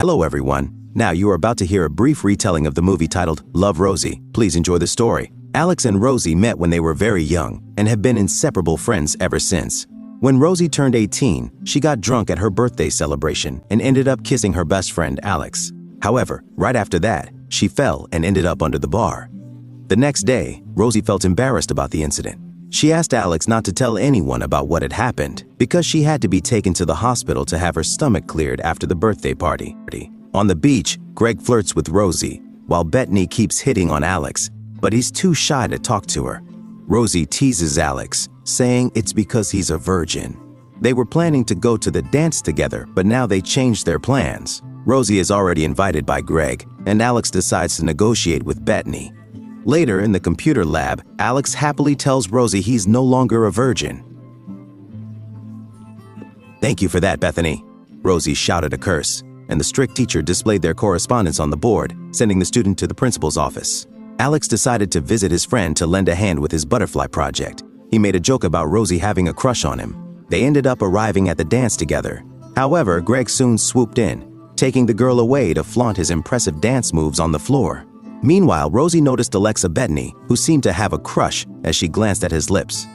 Hello everyone. Now you are about to hear a brief retelling of the movie titled Love, Rosie. Please enjoy the story. Alex and Rosie met when they were very young and have been inseparable friends ever since. When Rosie turned 18, she got drunk at her birthday celebration and ended up kissing her best friend Alex. However, right after that, she fell and ended up under the bar. The next day, Rosie felt embarrassed about the incident. She asked Alex not to tell anyone about what had happened because she had to be taken to the hospital to have her stomach cleared after the birthday party. On the beach, Greg flirts with Rosie, while Bettany keeps hitting on Alex, but he's too shy to talk to her. Rosie teases Alex, saying it's because he's a virgin. They were planning to go to the dance together, but now they changed their plans. Rosie is already invited by Greg, and Alex decides to negotiate with Bettany. Later, in the computer lab, Alex happily tells Rosie he's no longer a virgin. "Thank you for that, Bethany." Rosie shouted a curse, and the strict teacher displayed their correspondence on the board, sending the student to the principal's office. Alex decided to visit his friend to lend a hand with his butterfly project. He made a joke about Rosie having a crush on him. They ended up arriving at the dance together. However, Greg soon swooped in, taking the girl away to flaunt his impressive dance moves on the floor. Meanwhile, Rosie noticed Alexa Bettany, who seemed to have a crush as she glanced at his lips.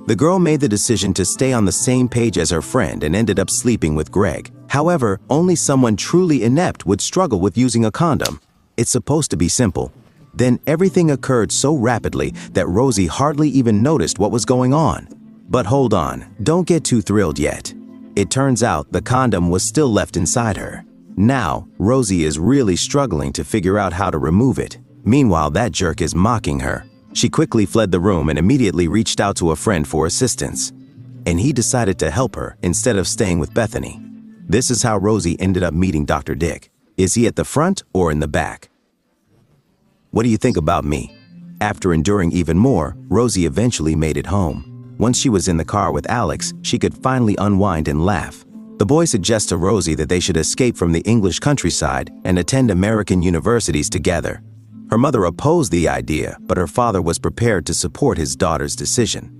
The girl made the decision to stay on the same page as her friend and ended up sleeping with Greg. However, only someone truly inept would struggle with using a condom. It's supposed to be simple. Then everything occurred so rapidly that Rosie hardly even noticed what was going on. But hold on, don't get too thrilled yet. It turns out the condom was still left inside her. Now, Rosie is really struggling to figure out how to remove it. Meanwhile, that jerk is mocking her. She quickly fled the room and immediately reached out to a friend for assistance. And he decided to help her instead of staying with Bethany. This is how Rosie ended up meeting Dr. Dick. Is he at the front or in the back? What do you think about me? After enduring even more, Rosie eventually made it home. Once she was in the car with Alex, she could finally unwind and laugh. The boy suggests to Rosie that they should escape from the English countryside and attend American universities together. Her mother opposed the idea, but her father was prepared to support his daughter's decision.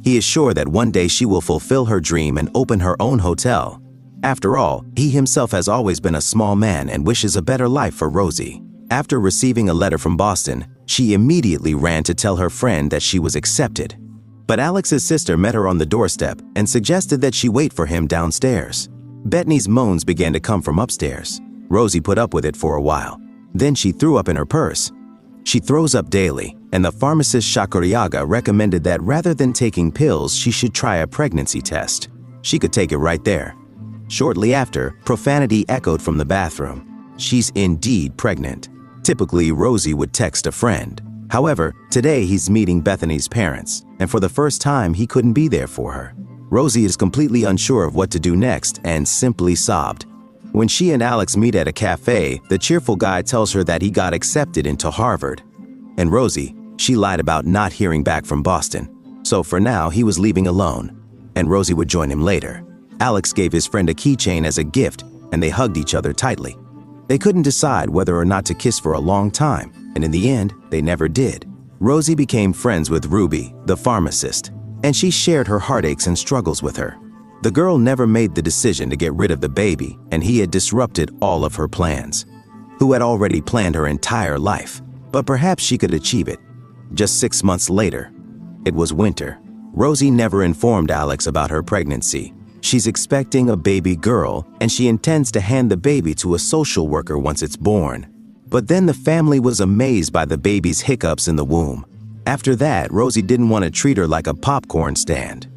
He is sure that one day she will fulfill her dream and open her own hotel. After all, he himself has always been a small man and wishes a better life for Rosie. After receiving a letter from Boston, she immediately ran to tell her friend that she was accepted. But Alex's sister met her on the doorstep and suggested that she wait for him downstairs. Bettany's moans began to come from upstairs. Rosie put up with it for a while. Then she threw up in her purse. She throws up daily, and the pharmacist Shakuriaga recommended that rather than taking pills, she should try a pregnancy test. She could take it right there. Shortly after, profanity echoed from the bathroom. She's indeed pregnant. Typically, Rosie would text a friend. However, today he's meeting Bethany's parents, and for the first time, he couldn't be there for her. Rosie is completely unsure of what to do next and simply sobbed. When she and Alex meet at a cafe, the cheerful guy tells her that he got accepted into Harvard. And Rosie, she lied about not hearing back from Boston. So for now, he was leaving alone, and Rosie would join him later. Alex gave his friend a keychain as a gift, and they hugged each other tightly. They couldn't decide whether or not to kiss for a long time, and in the end, they never did. Rosie became friends with Ruby, the pharmacist, and she shared her heartaches and struggles with her. The girl never made the decision to get rid of the baby, and he had disrupted all of her plans. Who had already planned her entire life, but perhaps she could achieve it. Just 6 months later, it was winter. Rosie never informed Alex about her pregnancy. She's expecting a baby girl, and she intends to hand the baby to a social worker once it's born. But then the family was amazed by the baby's hiccups in the womb. After that, Rosie didn't want to treat her like a popcorn stand.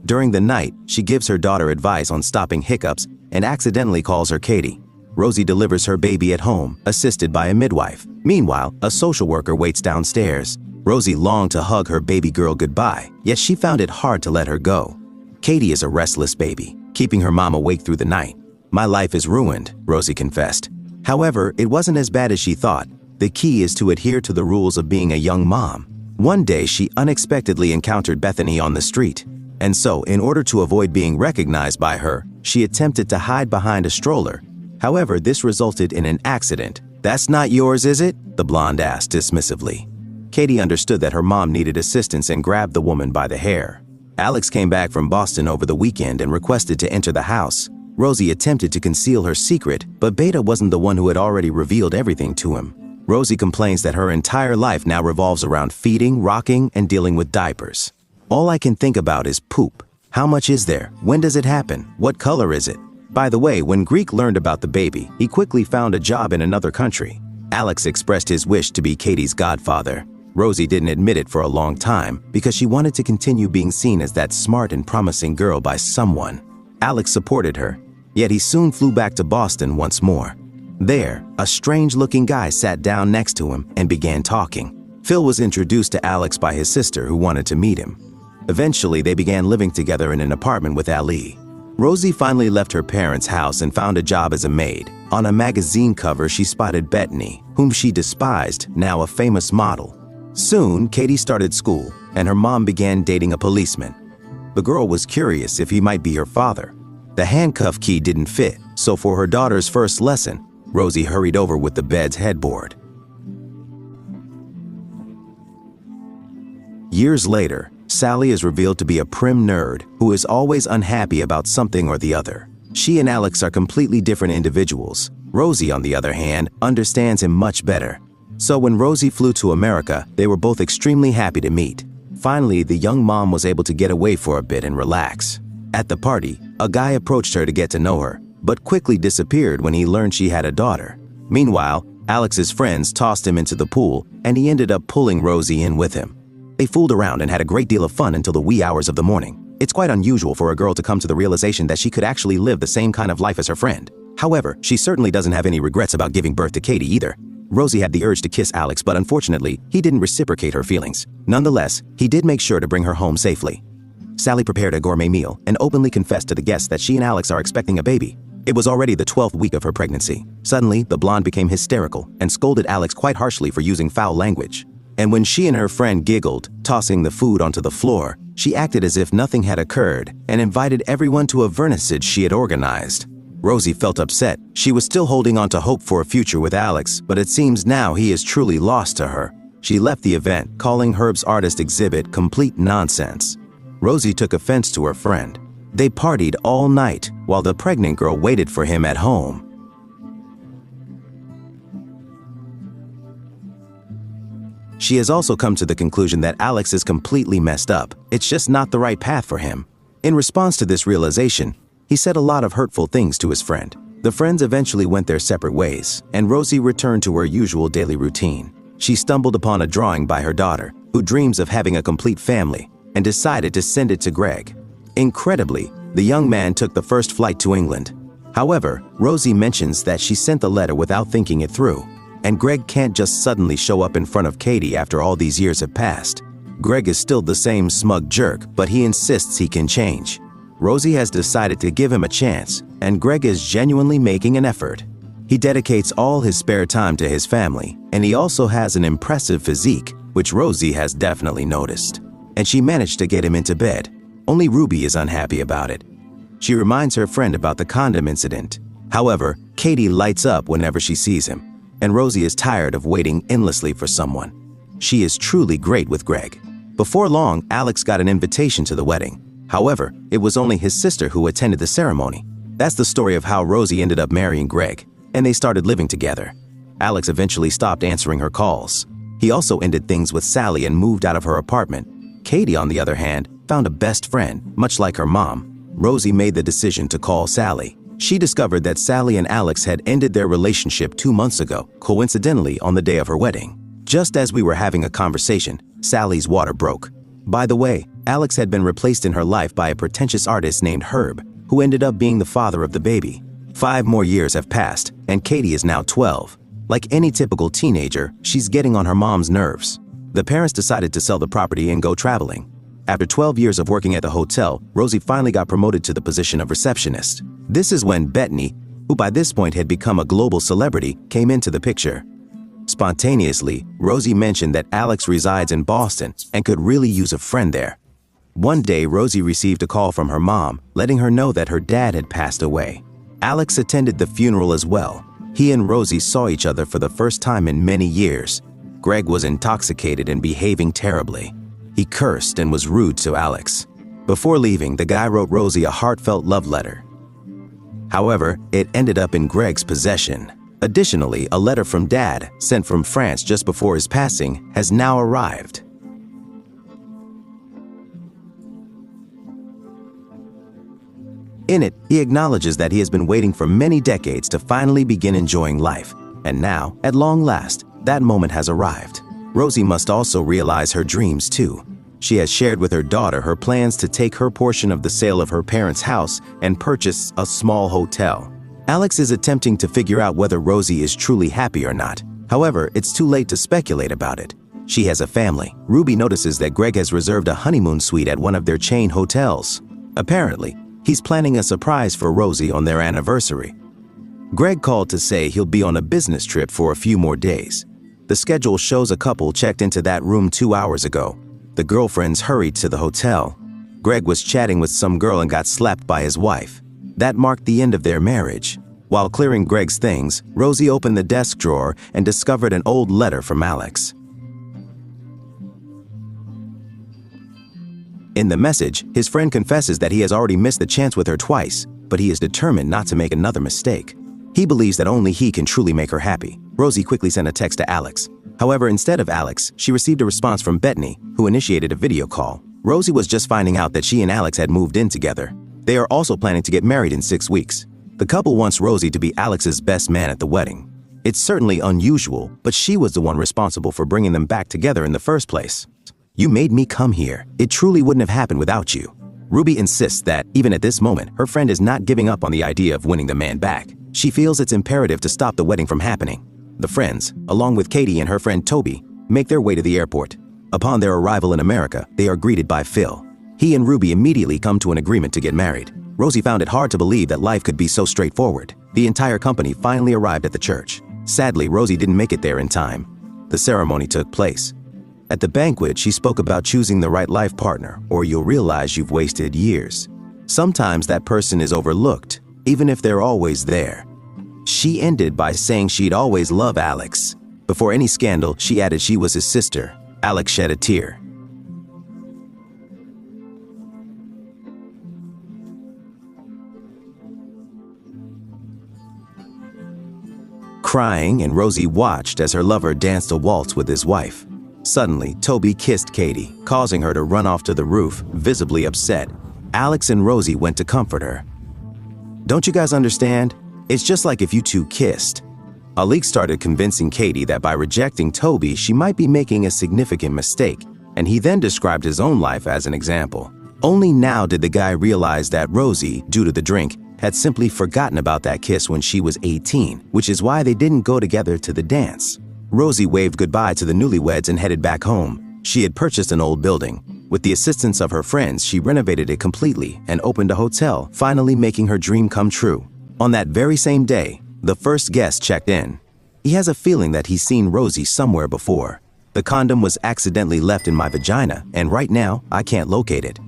During the night, she gives her daughter advice on stopping hiccups and accidentally calls her Katie. Rosie delivers her baby at home, assisted by a midwife. Meanwhile, a social worker waits downstairs. Rosie longed to hug her baby girl goodbye, yet she found it hard to let her go. Katie is a restless baby, keeping her mom awake through the night. "My life is ruined," Rosie confessed. However, it wasn't as bad as she thought. The key is to adhere to the rules of being a young mom. One day, she unexpectedly encountered Bethany on the street. And so, in order to avoid being recognized by her, she attempted to hide behind a stroller. However, this resulted in an accident. "That's not yours, is it?" the blonde asked dismissively. Katie understood that her mom needed assistance and grabbed the woman by the hair. Alex came back from Boston over the weekend and requested to enter the house. Rosie attempted to conceal her secret, but Beta wasn't the one who had already revealed everything to him. Rosie complains that her entire life now revolves around feeding, rocking, and dealing with diapers. All I can think about is poop. How much is there? When does it happen? What color is it? By the way, when Greek learned about the baby, he quickly found a job in another country. Alex expressed his wish to be Katie's godfather. Rosie didn't admit it for a long time because she wanted to continue being seen as that smart and promising girl by someone. Alex supported her, yet he soon flew back to Boston once more. There, a strange-looking guy sat down next to him and began talking. Phil was introduced to Alex by his sister who wanted to meet him. Eventually, they began living together in an apartment with Ali. Rosie finally left her parents' house and found a job as a maid. On a magazine cover, she spotted Bethany, whom she despised, now a famous model. Soon, Katie started school, and her mom began dating a policeman. The girl was curious if he might be her father. The handcuff key didn't fit, so for her daughter's first lesson, Rosie hurried over with the bed's headboard. Years later, Sally is revealed to be a prim nerd who is always unhappy about something or the other. She and Alex are completely different individuals. Rosie, on the other hand, understands him much better. So when Rosie flew to America, they were both extremely happy to meet. Finally, the young mom was able to get away for a bit and relax. At the party, a guy approached her to get to know her, but quickly disappeared when he learned she had a daughter. Meanwhile, Alex's friends tossed him into the pool, and he ended up pulling Rosie in with him. They fooled around and had a great deal of fun until the wee hours of the morning. It's quite unusual for a girl to come to the realization that she could actually live the same kind of life as her friend. However, she certainly doesn't have any regrets about giving birth to Katie either. Rosie had the urge to kiss Alex, but unfortunately, he didn't reciprocate her feelings. Nonetheless, he did make sure to bring her home safely. Sally prepared a gourmet meal and openly confessed to the guests that she and Alex are expecting a baby. It was already the 12th week of her pregnancy. Suddenly, the blonde became hysterical and scolded Alex quite harshly for using foul language. And when she and her friend giggled, tossing the food onto the floor, she acted as if nothing had occurred and invited everyone to a vernissage she had organized. Rosie felt upset. She was still holding on to hope for a future with Alex, but it seems now he is truly lost to her. She left the event, calling Herb's artist exhibit complete nonsense. Rosie took offense to her friend. They partied all night while the pregnant girl waited for him at home. She has also come to the conclusion that Alex is completely messed up. It's just not the right path for him. In response to this realization, he said a lot of hurtful things to his friend. The friends eventually went their separate ways, and Rosie returned to her usual daily routine. She stumbled upon a drawing by her daughter, who dreams of having a complete family, and decided to send it to Greg. Incredibly, the young man took the first flight to England. However, Rosie mentions that she sent the letter without thinking it through, and Greg can't just suddenly show up in front of Katie after all these years have passed. Greg is still the same smug jerk, but he insists he can change. Rosie has decided to give him a chance, and Greg is genuinely making an effort. He dedicates all his spare time to his family, and he also has an impressive physique, which Rosie has definitely noticed. And she managed to get him into bed. Only Ruby is unhappy about it. She reminds her friend about the condom incident. However, Katie lights up whenever she sees him, and Rosie is tired of waiting endlessly for someone. She is truly great with Greg. Before long, Alex got an invitation to the wedding. However, it was only his sister who attended the ceremony. That's the story of how Rosie ended up marrying Greg, and they started living together. Alex eventually stopped answering her calls. He also ended things with Sally and moved out of her apartment. Katie, on the other hand, found a best friend, much like her mom. Rosie made the decision to call Sally. She discovered that Sally and Alex had ended their relationship 2 months ago, coincidentally on the day of her wedding. Just as we were having a conversation, Sally's water broke. By the way, Alex had been replaced in her life by a pretentious artist named Herb, who ended up being the father of the baby. 5 more years have passed, and Katie is now 12. Like any typical teenager, she's getting on her mom's nerves. The parents decided to sell the property and go traveling. After 12 years of working at the hotel, Rosie finally got promoted to the position of receptionist. This is when Bethany, who by this point had become a global celebrity, came into the picture. Spontaneously, Rosie mentioned that Alex resides in Boston and could really use a friend there. One day, Rosie received a call from her mom, letting her know that her dad had passed away. Alex attended the funeral as well. He and Rosie saw each other for the first time in many years. Greg was intoxicated and behaving terribly. He cursed and was rude to Alex. Before leaving, the guy wrote Rosie a heartfelt love letter. However, it ended up in Greg's possession. Additionally, a letter from Dad, sent from France just before his passing, has now arrived. In it, he acknowledges that he has been waiting for many decades to finally begin enjoying life. And now, at long last, that moment has arrived. Rosie must also realize her dreams too. She has shared with her daughter her plans to take her portion of the sale of her parents' house and purchase a small hotel. Alex is attempting to figure out whether Rosie is truly happy or not. However, it's too late to speculate about it. She has a family. Ruby notices that Greg has reserved a honeymoon suite at one of their chain hotels. Apparently, he's planning a surprise for Rosie on their anniversary. Greg called to say he'll be on a business trip for a few more days. The schedule shows a couple checked into that room 2 hours ago. The girlfriends hurried to the hotel. Greg was chatting with some girl and got slapped by his wife. That marked the end of their marriage. While clearing Greg's things, Rosie opened the desk drawer and discovered an old letter from Alex. In the message, his friend confesses that he has already missed the chance with her twice, but he is determined not to make another mistake. He believes that only he can truly make her happy. Rosie quickly sent a text to Alex. However, instead of Alex, she received a response from Bethany, who initiated a video call. Rosie was just finding out that she and Alex had moved in together. They are also planning to get married in 6 weeks. The couple wants Rosie to be Alex's best man at the wedding. It's certainly unusual, but she was the one responsible for bringing them back together in the first place. "You made me come here. It truly wouldn't have happened without you." Ruby insists that, even at this moment, her friend is not giving up on the idea of winning the man back. She feels it's imperative to stop the wedding from happening. The friends, along with Katie and her friend Toby, make their way to the airport. Upon their arrival in America, they are greeted by Phil. He and Ruby immediately come to an agreement to get married. Rosie found it hard to believe that life could be so straightforward. The entire company finally arrived at the church. Sadly, Rosie didn't make it there in time. The ceremony took place. At the banquet, she spoke about choosing the right life partner, or you'll realize you've wasted years. Sometimes that person is overlooked, even if they're always there. She ended by saying she'd always love Alex. Before any scandal, she added she was his sister. Alex shed a tear. Crying, and Rosie watched as her lover danced a waltz with his wife. Suddenly, Toby kissed Katie, causing her to run off to the roof, visibly upset. Alex and Rosie went to comfort her. "Don't you guys understand? It's just like if you two kissed." Alik started convincing Katie that by rejecting Toby, she might be making a significant mistake, and he then described his own life as an example. Only now did the guy realize that Rosie, due to the drink, had simply forgotten about that kiss when she was 18, which is why they didn't go together to the dance. Rosie waved goodbye to the newlyweds and headed back home. She had purchased an old building. With the assistance of her friends, she renovated it completely and opened a hotel, finally making her dream come true. On that very same day, the first guest checked in. He has a feeling that he's seen Rosie somewhere before. "The condom was accidentally left in my vagina, and right now, I can't locate it."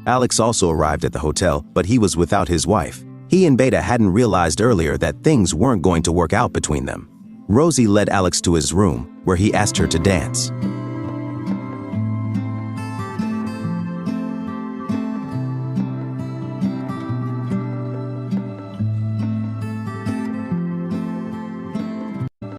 Alex also arrived at the hotel, but he was without his wife. He and Beta hadn't realized earlier that things weren't going to work out between them. Rosie led Alex to his room, where he asked her to dance.